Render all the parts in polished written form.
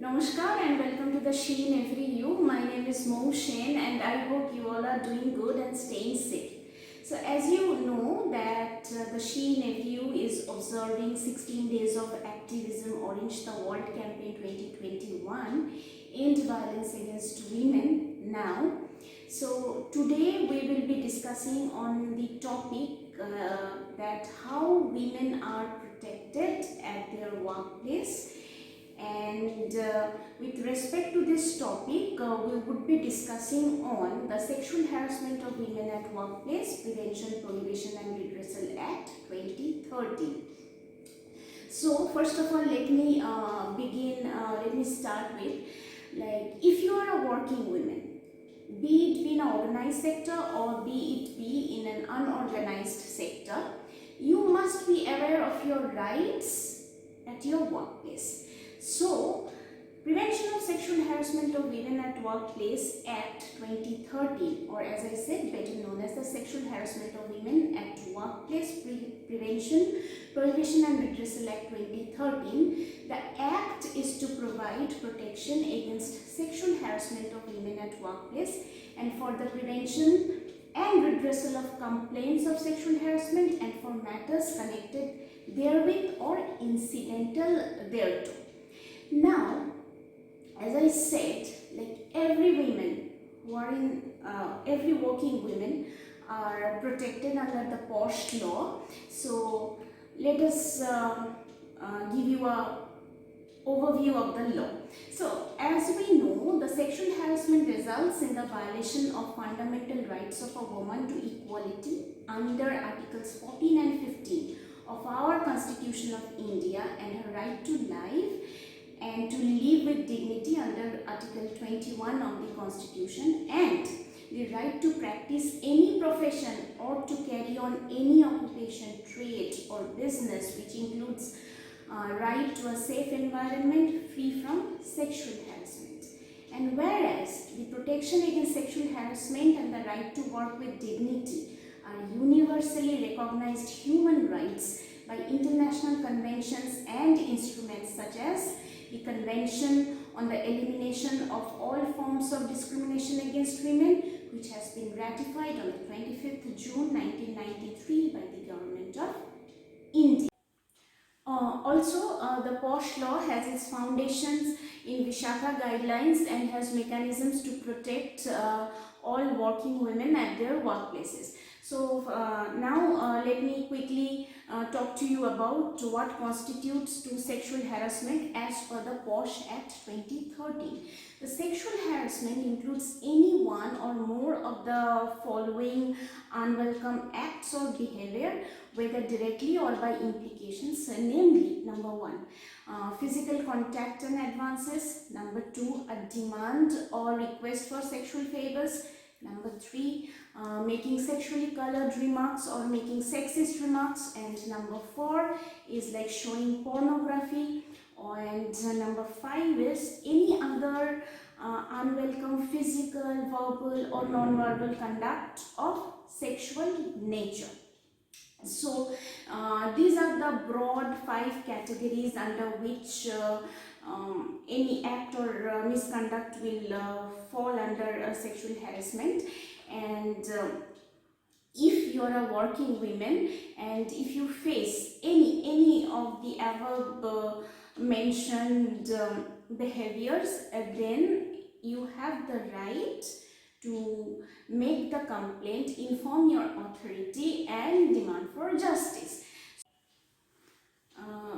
Namaskar and welcome to the Sheen Every You. My name is Mo Shane and I hope you all are doing good and staying safe. So as you know that the Sheen Every You is observing 16 days of activism Orange the World campaign 2021 End Violence Against Women now. So today we will be discussing on the topic that how women are protected at their workplace, and with respect to this topic we would be discussing on the Sexual Harassment of Women at Workplace Prevention, Prohibition and Redressal Act 2013. So first of all, let me start with, like, if you are a working woman, be it in an organized sector or be it be in an unorganized sector, you must be aware of your rights at your workplace. So, Prevention of Sexual Harassment of Women at Workplace Act 2013, or as I said, better known as the Sexual Harassment of Women at Workplace Prevention, Prohibition and Redressal Act 2013, the Act is to provide protection against sexual harassment of women at workplace and for the prevention and redressal of complaints of sexual harassment and for matters connected therewith or incidental thereto. Now, as I said, like every women who are in, every working women are protected under the POSH law. So let us give you a overview of the law. So as we know, the sexual harassment results in the violation of fundamental rights of a woman to equality under Articles 14 and 15 of our Constitution of India and her right to life and to live with dignity under Article 21 of the Constitution, and the right to practice any profession or to carry on any occupation, trade or business, which includes right to a safe environment free from sexual harassment. And whereas the protection against sexual harassment and the right to work with dignity are universally recognized human rights by international conventions and instruments such as the Convention on the Elimination of All Forms of Discrimination Against Women, which has been ratified on the 25th June 1993 by the Government of India. The POSH law has its foundations in Vishaka guidelines and has mechanisms to protect all working women at their workplaces. So now let me quickly talk to you about what constitutes to sexual harassment as per the POSH Act 2013. The sexual harassment includes any one or more of the following unwelcome acts or behavior, whether directly or by implications, namely, number one, physical contact and advances, number two, a demand or request for sexual favors, number three, making sexually colored remarks or making sexist remarks, and number four is like showing pornography, and number five is any other unwelcome physical, verbal or non-verbal conduct of sexual nature. So these are the broad 5 categories under which any act or misconduct will fall under sexual harassment. And if you are a working woman and if you face any of the above mentioned behaviors, then you have the right to make the complaint, inform your authority and demand for justice.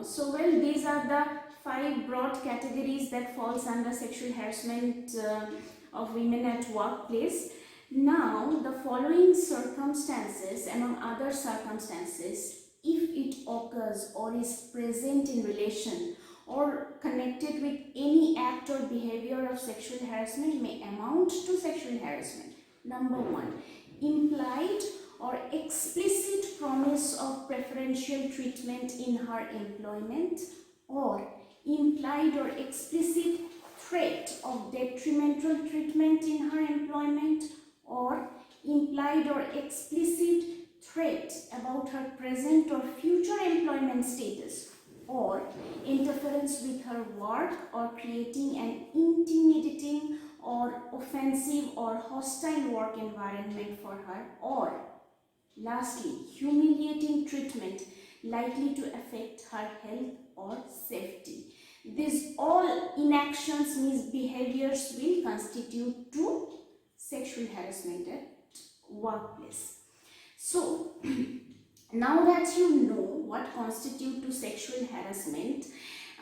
These are the 5 broad categories that falls under sexual harassment of women at workplace. Now, the following circumstances, among other circumstances, if it occurs or is present in relation or connected with any act or behavior of sexual harassment, may amount to sexual harassment. Number one, implied or explicit promise of preferential treatment in her employment, or implied or explicit threat of detrimental treatment in her employment, or implied or explicit threat about her present or future employment status, or interference with her work or creating an intimidating or offensive or hostile work environment for her, or lastly, humiliating treatment likely to affect her health or safety. These all inactions, misbehaviors will constitute to sexual harassment at workplace. So, now that you know what constitutes to sexual harassment,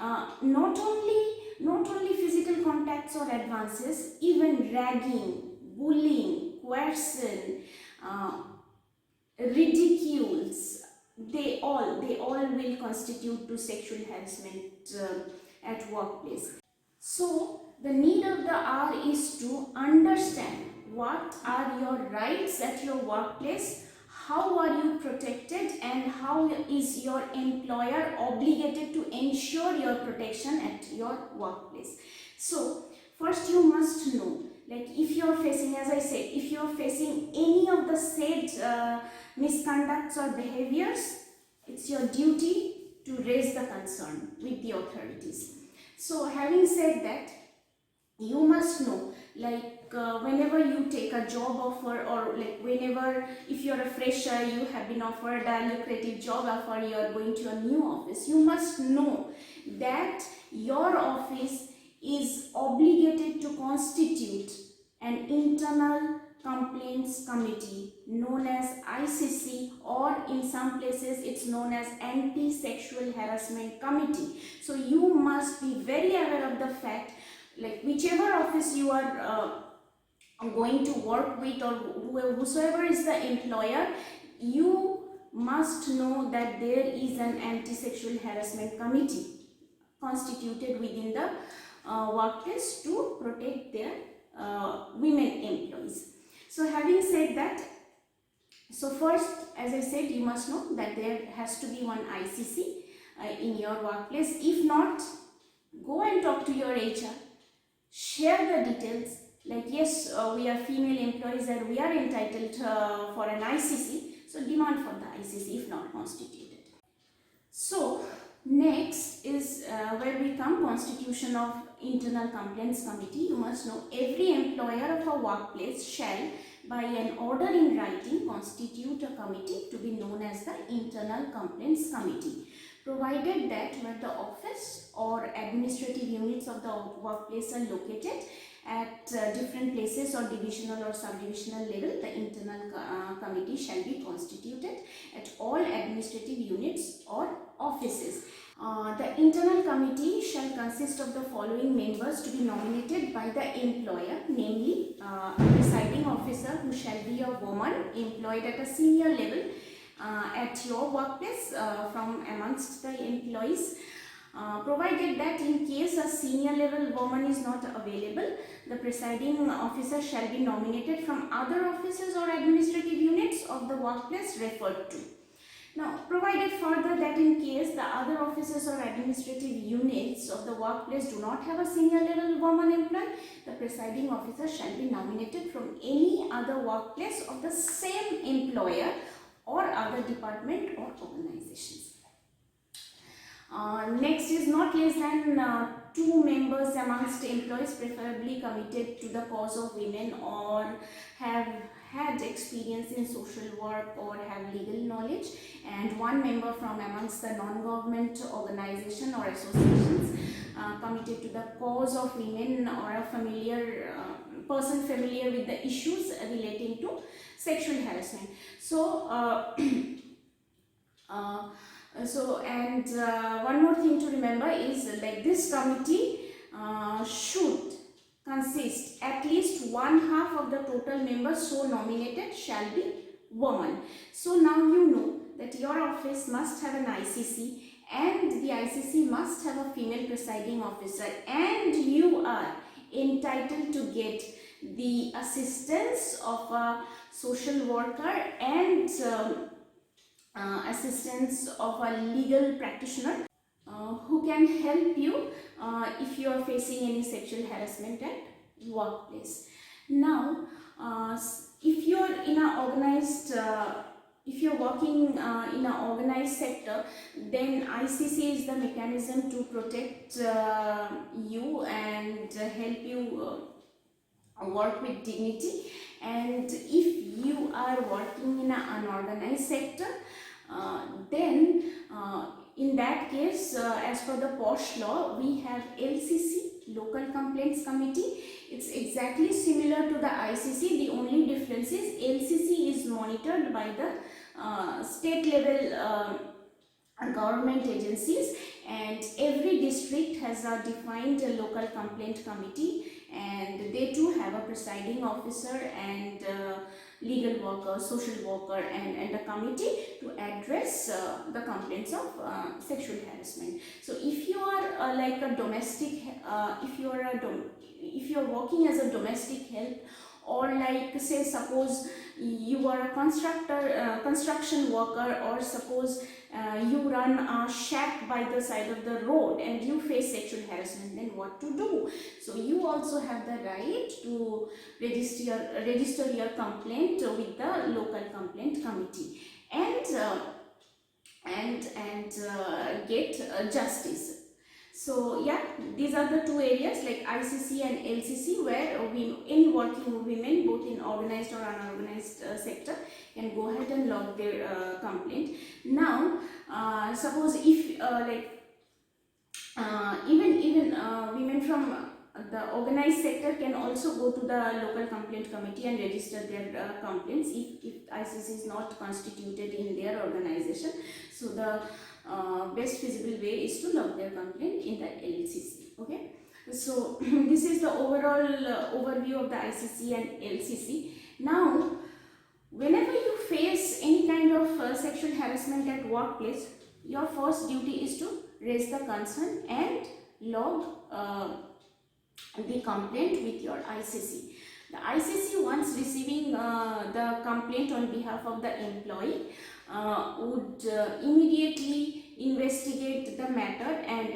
not only physical contacts or advances, even ragging, bullying, coercion, ridicules, they all will constitute to sexual harassment at workplace. So the need of the hour is to understand what are your rights at your workplace, how are you protected, and how is your employer obligated to ensure your protection at your workplace. So first you must know, like if you are facing, as I said, if you are facing any of the said misconducts or behaviors, it's your duty to raise the concern with the authorities. So having said that, you must know, like whenever you take a job offer, or like whenever, if you're a fresher, you have been offered a lucrative job offer, you are going to a new office, you must know that your office is obligated to constitute an internal complaints committee known as ICC, or in some places it's known as anti-sexual harassment committee. So you must be very aware of the fact, like whichever office you are going to work with, or whosoever is the employer, you must know that there is an anti-sexual harassment committee constituted within the workplace to protect their women employees. So having said that, so first, as I said, you must know that there has to be one ICC in your workplace. If not, go and talk to your HR, share the details, like yes, we are female employees and we are entitled for an ICC, so demand for the ICC if not constituted. So next is where we come, constitution of internal complaints committee. You must know every employer of a workplace shall, by an order in writing, constitute a committee to be known as the internal complaints committee, provided that where the office or administrative units of the workplace are located at different places or divisional or subdivisional level, the internal committee shall be constituted at all administrative units or offices. The internal committee shall consist of the following members to be nominated by the employer, namely a presiding officer who shall be a woman employed at a senior level at your workplace from amongst the employees. Provided that in case a senior level woman is not available, the presiding officer shall be nominated from other offices or administrative units of the workplace referred to. Now, provided further that in case the other offices or administrative units of the workplace do not have a senior level woman employed, the presiding officer shall be nominated from any other workplace of the same employer or other department or organizations. Next is not less than 2 members amongst employees preferably committed to the cause of women, or have had experience in social work or have legal knowledge, and 1 member from amongst the non-government organization or associations committed to the cause of women, or a familiar person familiar with the issues relating to sexual harassment. So one more thing to remember is, like, this committee should consist at least 1/2 of the total members so nominated shall be women. So now you know that your office must have an ICC, and the ICC must have a female presiding officer, and you are entitled to get the assistance of a social worker and assistance of a legal practitioner who can help you if you are facing any sexual harassment at workplace. Now, if you are in an organized if you're working in an organized sector, then ICC is the mechanism to protect you and help you work with dignity. And if you are working in an unorganized sector, then in that case, as per the POSH law, we have LCC, Local Complaints Committee. It's exactly similar to the ICC. The only difference is LCC is monitored by the state level government agencies, and every district has a defined local complaint committee, and they too have a presiding officer and legal worker, social worker, and a committee to address the complaints of sexual harassment. So if you are like a domestic, if you are working as a domestic help, or like say suppose you are a construction worker, or suppose you run a shack by the side of the road and you face sexual harassment, then what to do? So you also have the right to register your complaint with the local complaint committee, and get justice. So yeah, these are the two areas like ICC and LCC, where any working women, both in organized or unorganized sector, can go ahead and log their complaint. Now suppose if even women from the organized sector can also go to the local complaint committee and register their complaints if ICC is not constituted in their organization. So the best feasible way is to log their complaint in the LCC. Okay, so this is the overall overview of the ICC and LCC. Now, whenever you face any kind of sexual harassment at workplace, your first duty is to raise the concern and log the complaint with your ICC. The ICC, once receiving the complaint on behalf of the employee, would immediately investigate the matter and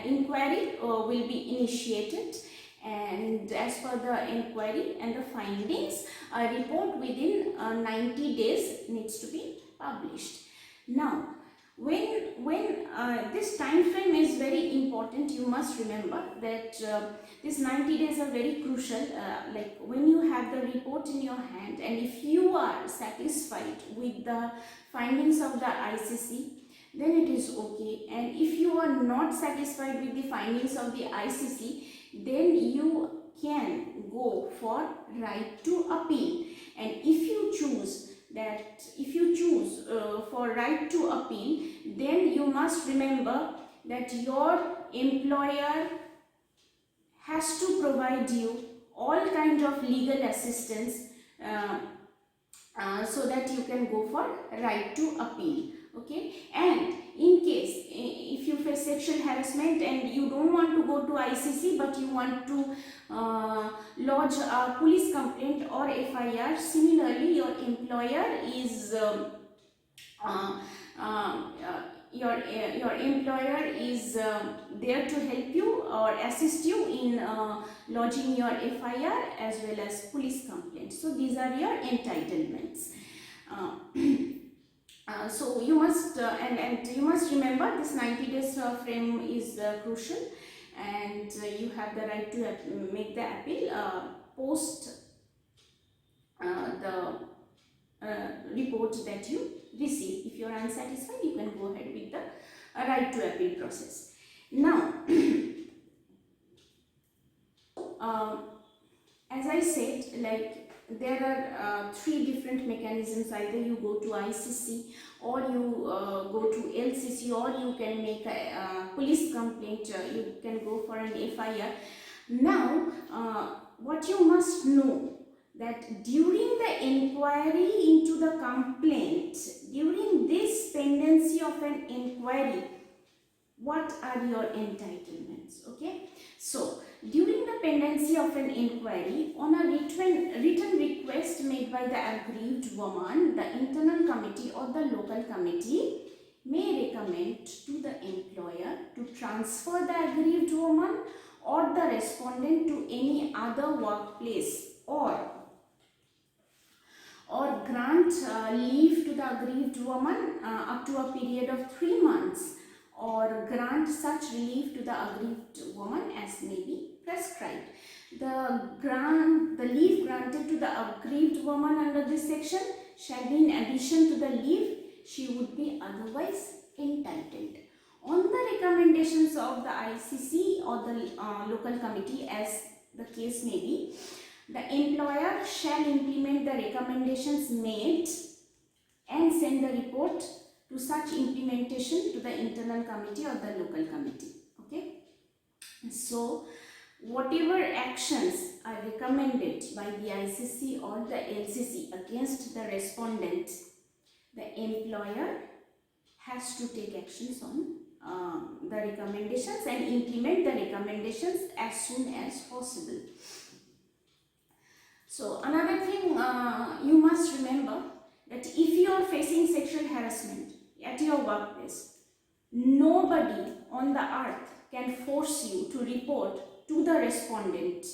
inquiry will be initiated, and as per the inquiry and the findings, a report within 90 days needs to be published. Now, when this time frame is very important, you must remember that these 90 days are very crucial. Like when you have the report in your hand, and if you are satisfied with the findings of the ICC, then it is okay. And if you are not satisfied with the findings of the ICC, then you can go for right to appeal. And if you choose for right to appeal, then you must remember that your employer has to provide you all kind of legal assistance so that you can go for right to appeal. Okay, and in case if you face sexual harassment and you don't want to go to ICC, but you want to lodge a police complaint or FIR, similarly your employer is your employer is there to help you or assist you in lodging your FIR as well as police complaint. So these are your entitlements. So you must and you must remember this 90 days frame is crucial, and you have the right to make the appeal post the report that you receive. If you are unsatisfied, you can go ahead with the right to appeal process. Now, as I said, like there are three different mechanisms. Either you go to ICC, or you go to LCC, or you can make a police complaint. You can go for an FIR. Now, what you must know, that during the inquiry into the complaint, during this pendency of an inquiry, what are your entitlements? Okay, so during the pendency of an inquiry on a written request made by the aggrieved woman, the internal committee or the local committee may recommend to the employer to transfer the aggrieved woman or the respondent to any other workplace, or grant grant leave to the aggrieved woman up to a period of 3 months, or grant such relief to the aggrieved woman as may be prescribed. The leave granted to the aggrieved woman under this section shall be in addition to the leave she would be otherwise entitled. On the recommendations of the ICC or the local committee, as the case may be, the employer shall implement the recommendations made and send the report to such implementation to the internal committee or the local committee. Okay. So, whatever actions are recommended by the ICC or the LCC against the respondent, the employer has to take actions on the recommendations and implement the recommendations as soon as possible. So another thing you must remember, that if you are facing sexual harassment at your workplace, nobody on the earth can force you to report to the respondent.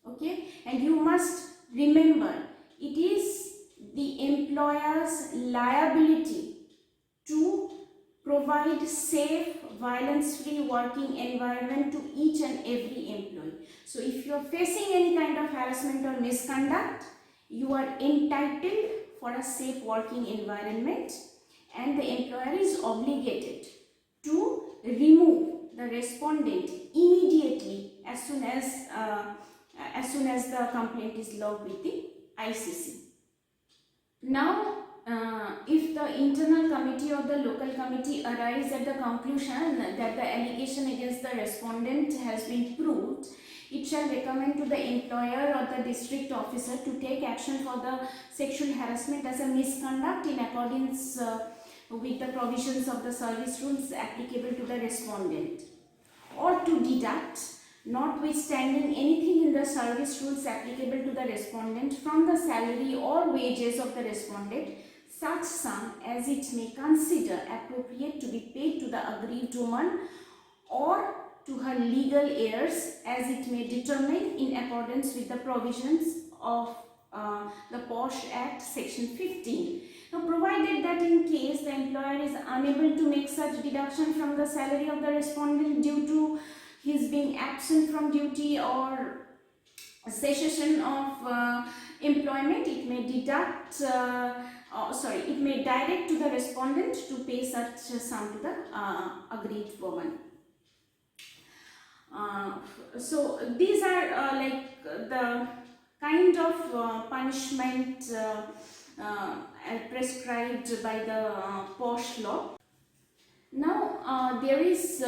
Okay, and you must remember, it is the employer's liability to provide safe, violence-free working environment to each and every employee. So if you are facing any kind of harassment or misconduct, you are entitled for a safe working environment, and the employer is obligated to remove the respondent immediately as soon as the complaint is logged with the ICC. Now, if the internal committee or the local committee arrives at the conclusion that the allegation against the respondent has been proved, it shall recommend to the employer or the district officer to take action for the sexual harassment as a misconduct in accordance with the provisions of the service rules applicable to the respondent, or to deduct, notwithstanding anything in the service rules applicable to the respondent, from the salary or wages of the respondent, such sum as it may consider appropriate to be paid to the aggrieved woman or to her legal heirs, as it may determine in accordance with the provisions of the POSH Act section 15. Now, provided that in case the employer is unable to make such deduction from the salary of the respondent due to his being absent from duty or cessation of employment, it may deduct, it may direct to the respondent to pay such a sum to the aggrieved woman. So these are like the kind of punishment prescribed by the POSH law. Now there is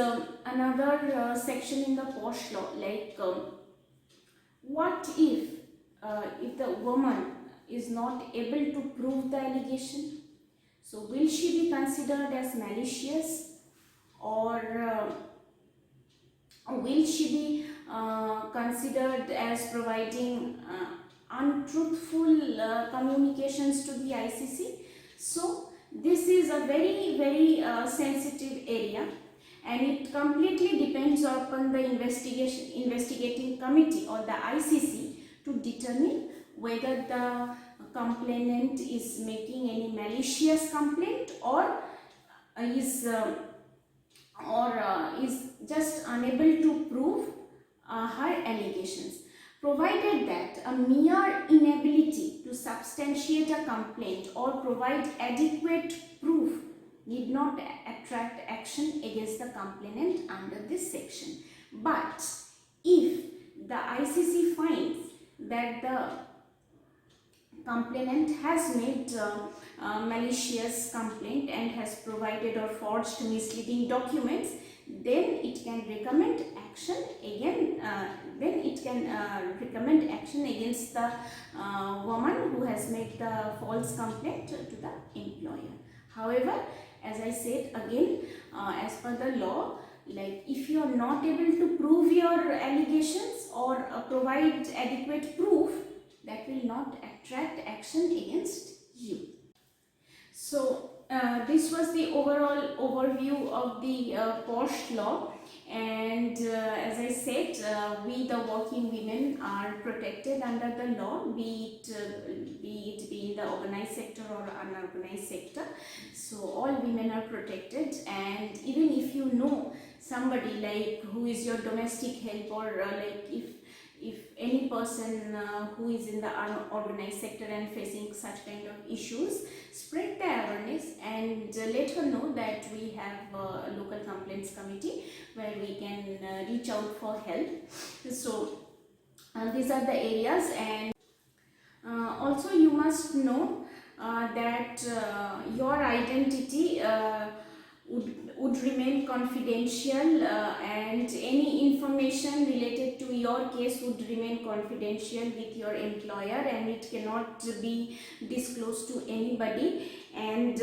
another section in the POSH law, like what if the woman is not able to prove the allegation? So will she be considered as malicious, or will she be considered as providing untruthful communications to the ICC? So this is a very sensitive area, and it completely depends upon the investigating committee or the ICC to determine whether the complainant is making any malicious complaint or is just unable to prove her allegations. Provided that a mere inability to substantiate a complaint or provide adequate proof need not attract action against the complainant under this section. But if the ICC finds that the complainant has made malicious complaint and has provided or forged misleading documents, then it can recommend action against the woman who has made the false complaint to the employer. However, as I said again, as per the law, like if you are not able to prove your allegations or provide adequate proof, that will not attract action against you. So this was the overall overview of the POSH law, and as I said, we the working women are protected under the law, be be it be in the organized sector or unorganized sector. So all women are protected, and even if you know somebody like who is your domestic help, or like if any person who is in the unorganized sector and facing such kind of issues, spread the awareness and let her know that we have a local complaints committee where we can reach out for help. So these are the areas. And also you must know that your identity would remain confidential, and any information related to your case would remain confidential with your employer, and it cannot be disclosed to anybody. And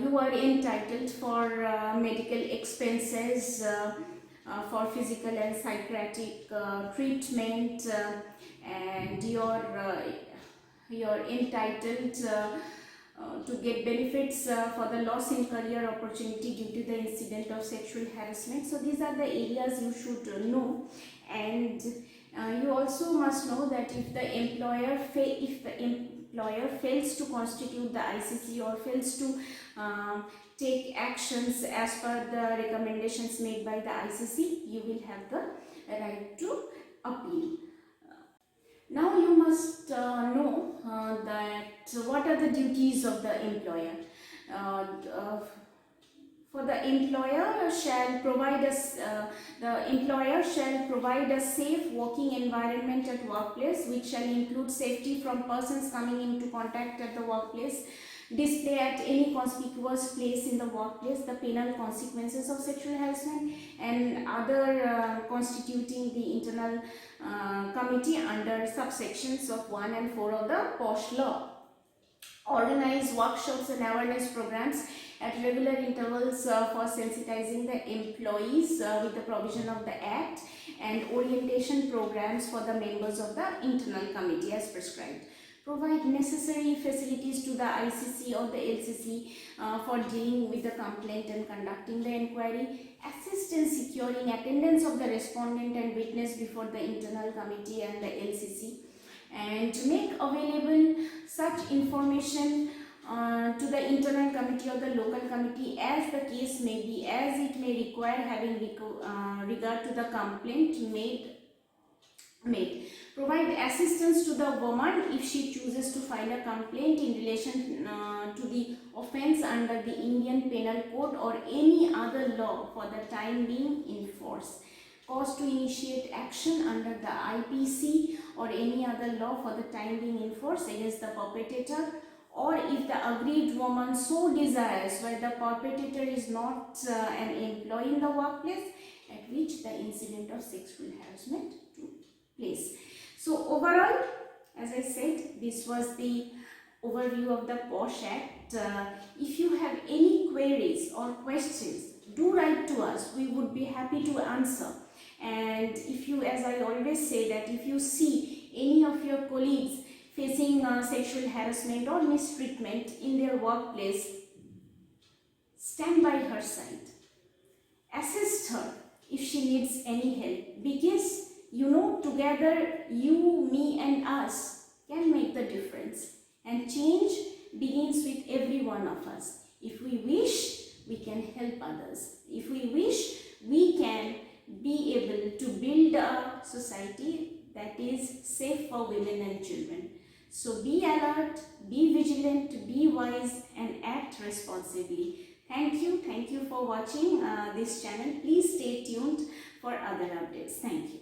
you are entitled for medical expenses, for physical and psychiatric treatment, and you're entitled to get benefits for the loss in career opportunity due to the incident of sexual harassment. So these are the areas you should know. And you also must know that if the employer fails to constitute the ICC or fails to take actions as per the recommendations made by the ICC, you will have the right to appeal. Now you must know that what are the duties of the employer. For the employer shall provide a safe working environment at workplace, which shall include safety from persons coming into contact at the workplace, display at any conspicuous place in the workplace the penal consequences of sexual harassment, and other constituting the internal committee under subsections of 1 and 4 of the POSH law. Organize workshops and awareness programs at regular intervals for sensitizing the employees with the provision of the Act, and orientation programs for the members of the internal committee as prescribed. Provide necessary facilities to the ICC or the LCC for dealing with the complaint and conducting the inquiry. Assist in securing attendance of the respondent and witness before the internal committee and the LCC, and to make available such information to the internal committee or the local committee as the case may be, as it may require, having regard to the complaint made. Provide assistance to the woman if she chooses to file a complaint in relation to the offence under the Indian Penal Code or any other law for the time being in force. Cause to initiate action under the IPC or any other law for the time being in force against the perpetrator, or if the aggrieved woman so desires, where the perpetrator is not an employee in the workplace at which the incident of sexual harassment took place. So overall, as I said, this was the overview of the POSH Act. If you have any queries or questions, do write to us. We would be happy to answer. And if you, as I always say, that if you see any of your colleagues facing sexual harassment or mistreatment in their workplace, stand by her side. Assist her if she needs any help, because you know, together you, me and us can make the difference, and change begins with every one of us. If we wish, we can help others. If we wish, we can be able to build a society that is safe for women and children. So be alert, be vigilant, be wise, and act responsibly. Thank you for watching this channel. Please stay tuned for other updates. Thank you.